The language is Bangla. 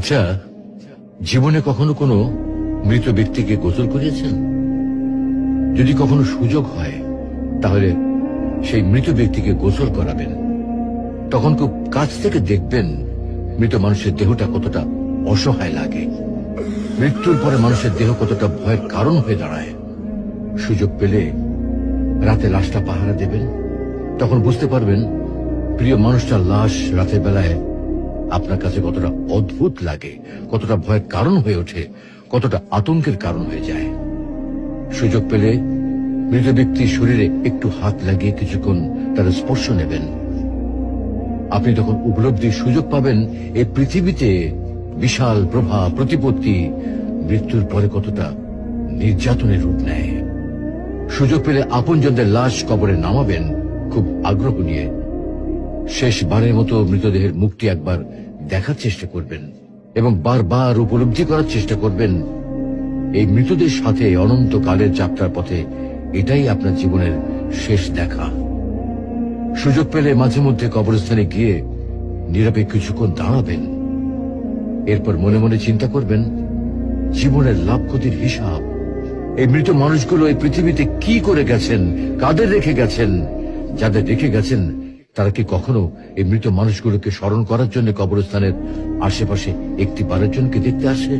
আচ্ছা, জীবনে কখনো কোনো মৃত ব্যক্তিকে গোসল করিয়েছেন? যদি কখনো সুযোগ হয় তাহলে সেই মৃত ব্যক্তিকে গোসল করাবেন। তখন খুব কাছ থেকে দেখবেন মৃত মানুষের দেহটা কতটা অসহায় লাগে, মৃত্যুর পরে মানুষের দেহ কতটা ভয়ের কারণ হয়ে দাঁড়ায়। সুযোগ পেলে রাতে লাশটা পাহারা দেবেন, তখন বুঝতে পারবেন প্রিয় মানুষটার লাশ রাতের বেলায় আপনার কাছে কতটা অদ্ভুত লাগে, কতটা ভয়ের কারণ হয়ে ওঠে, কতটা আতঙ্কের কারণ হয়ে যায়। সুযোগ পেলে মৃত ব্যক্তির শরীরে একটু হাত লাগিয়ে কিছুক্ষণ তার স্পর্শ নেবেন। আপনি তখন উপলব্ধির সুযোগ পাবেন এই পৃথিবীতে বিশাল প্রভাব প্রতিপত্তি মৃত্যুর পরে কতটা নির্যাতনের রূপ নেয়। সুযোগ পেলে আপনজনদের লাশ কবরে নামাবেন খুব আগ্রহ নিয়ে। শেষবারের মতো মৃতদেহের মুখটি একবার দেখার চেষ্টা করবেন এবং বারবার উপলব্ধি করার চেষ্টা করবেন এই মৃতদের সাথে অনন্তকালের যাত্রার পথে এটাই আপনার জীবনের শেষ দেখা। সুযোগ পেলে মাঝে মধ্যে কবরস্থানে গিয়ে নীরবে কিছুক্ষণ দাঁড়াবেন। এরপর মনে মনে চিন্তা করবেন জীবনের লাভ ক্ষতির হিসাব। এই মৃত মানুষগুলো এই পৃথিবীতে কি করে গেছেন, কাদের রেখে গেছেন। যাদের রেখে গেছেন তারা কি কখনো এই মৃত মানুষগুলোকে স্মরণ করার জন্য কবরস্থানের আশেপাশে একটি বারের জন্য দেখতে আসে?